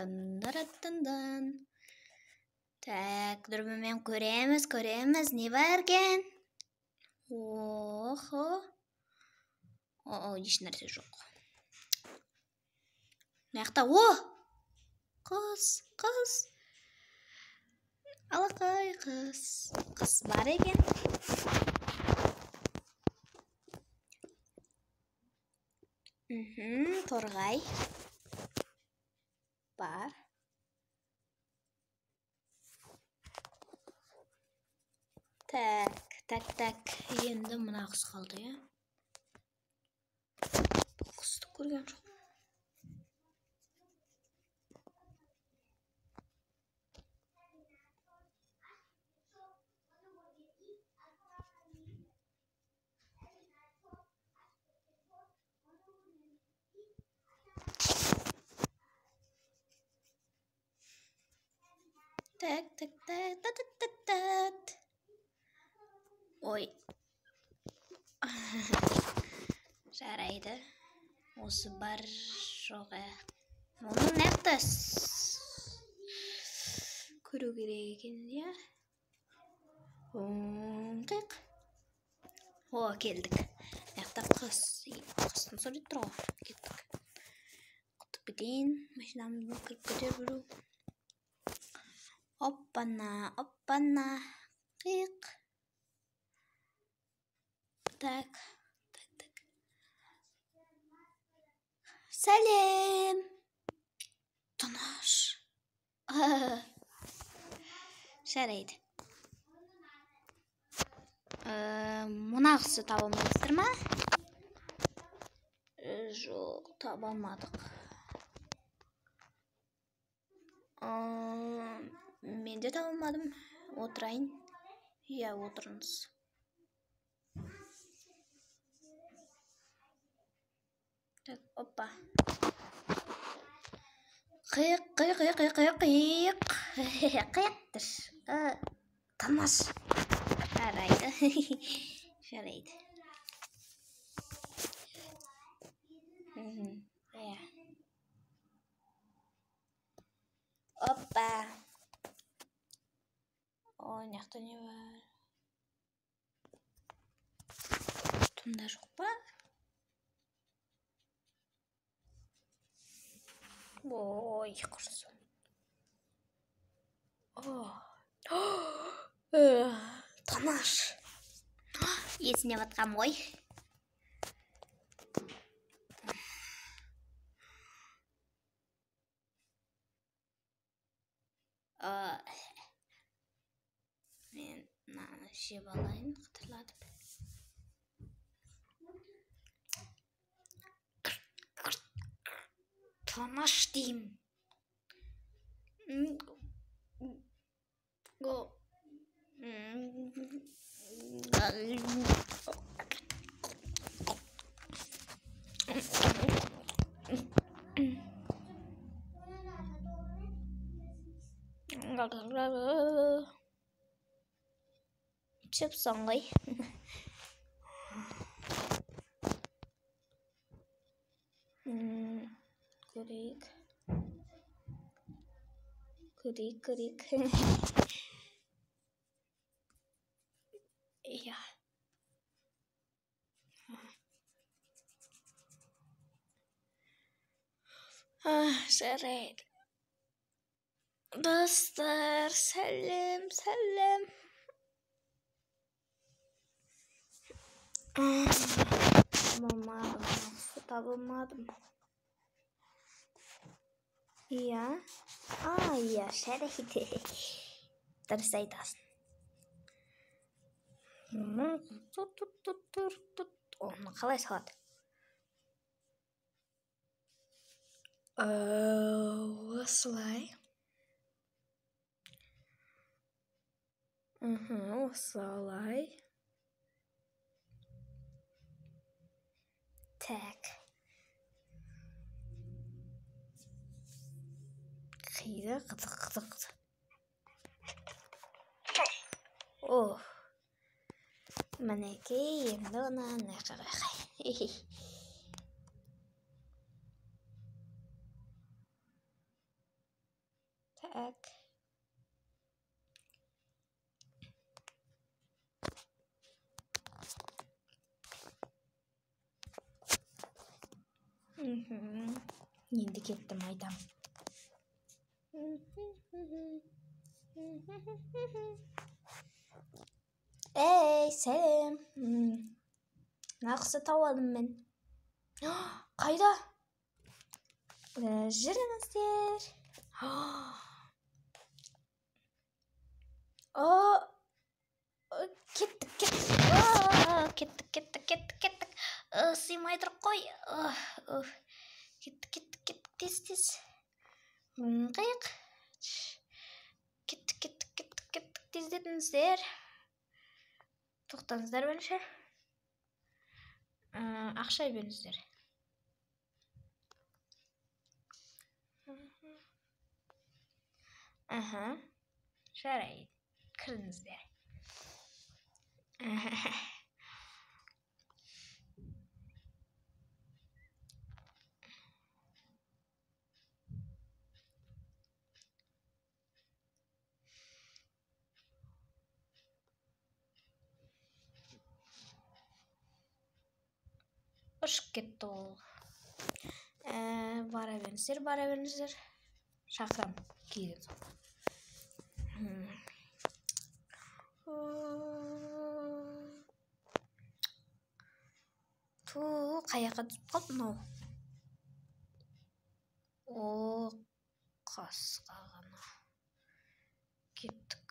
Дан-дан-дан-дан. Так, дүрбімен көреміз, не бар екен? Охо. Еш нәрсе жоқ. Маяқта, қыз. Алақай қыз бар екен. Торғай бар. Так. Енді мына қыз қалды, я? Бұл қызды көрген жоқ. Так. Ой. Жарайды. Осы бар жоғы. Оны нәқті көру керек екен, я? Қиқ. Келдік. Нәқті қыздың сұрет тұрға. Кеттік. Құттық кетейін. Машинамызды кіріп көтер біру. Оппана. Қиқ. Так. Сәлем. Тыныш. Жарайды. Мұна қысы таба алмайсыздар ма? Жоқ, таба алмадық. Мен де таба алмадым. Отырайын. Я, отырыңыз. Так, оппа. Қиық. Тыныш. Жарайды. Оппа. Ой, нақта не бар? Тұнда жоқ па? Ой, құрсын. Тыныш. Есіне батқам ой. Мен мынаны жеп алайын, қытырладым. Тыныш деймін. Чіпсың ғой. Көрейік. Я. Жарайды. Достар, сәлем. Табылмадым. Я. Я, жарайды. Дұрыс айтасың. Оны қалай салады? Осылай. Осылай. Так. Қиды, қызық. Мінекей, енді оны нәқырақай. Так. Енді кеттім айтам. Эй, сәлем. Нақсы тауадым мен. Қайда? Жүріңіздер. Кеттік. Сыймай тұр қой. Кеттік, тез. Қайық. Кеттік, тездетіңіздер. Тоқтаңыздар бірінші. Ақша беріңіздер. Жарайды. Кіріңіздер. Ұшып кетті ол. Бара беріңіздер. Шақырам кейден соң. Қаяққа түсіп қалды мынау. Қасқа ғана. Кеттік.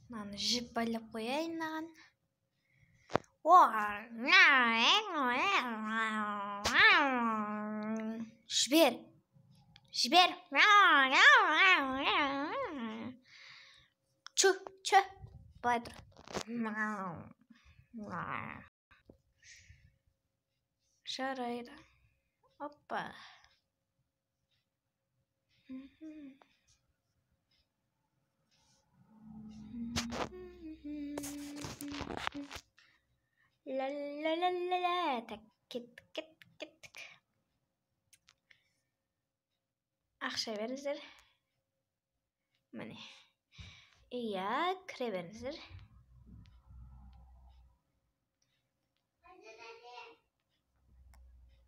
Мынаны жіп байлап қояйын маған. Жібер. Чу. Былай тұр. Жарайды. Оппа. Ла-ла-ла-ла-ла. Так, кеттік. Ақша беріңіздер. Міне. Иә, кіре беріңіздер.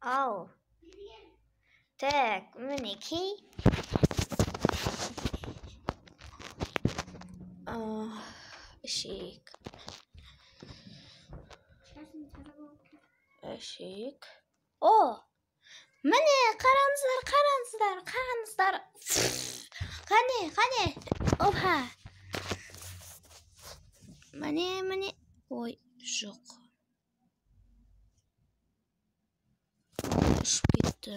Ау. Так, мінекей. Ішейік. Міне, қараңыздар. Қане. Опа. Міне. Ой, жоқ. Ішіп кетті.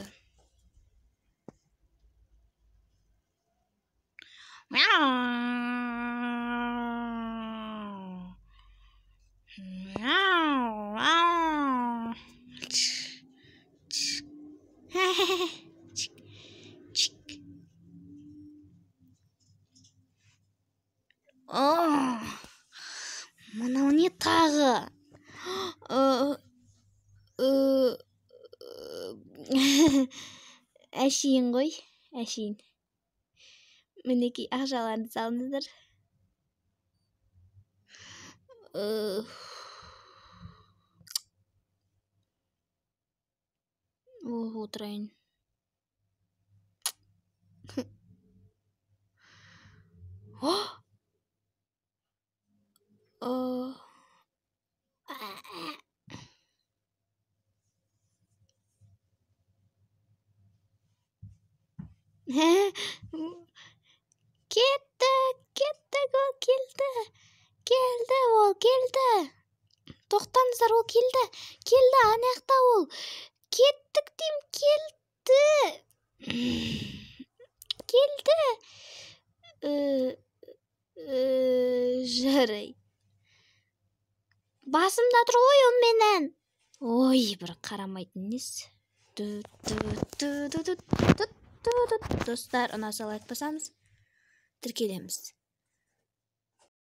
Мынау не тағы? Әшейін ғой, әшейін. Мінекей ақшаларды салыңыздар. Отырайын. Келді. Тоқтаңыздар, ол келді. Анаяқта ол. Кеттік дейм, келді. Жарай. Басымда тұр ғой ол менен. Ой, бір қарамайтын нес. Достар, ұнаса лайк басамыз, тіркелеміз.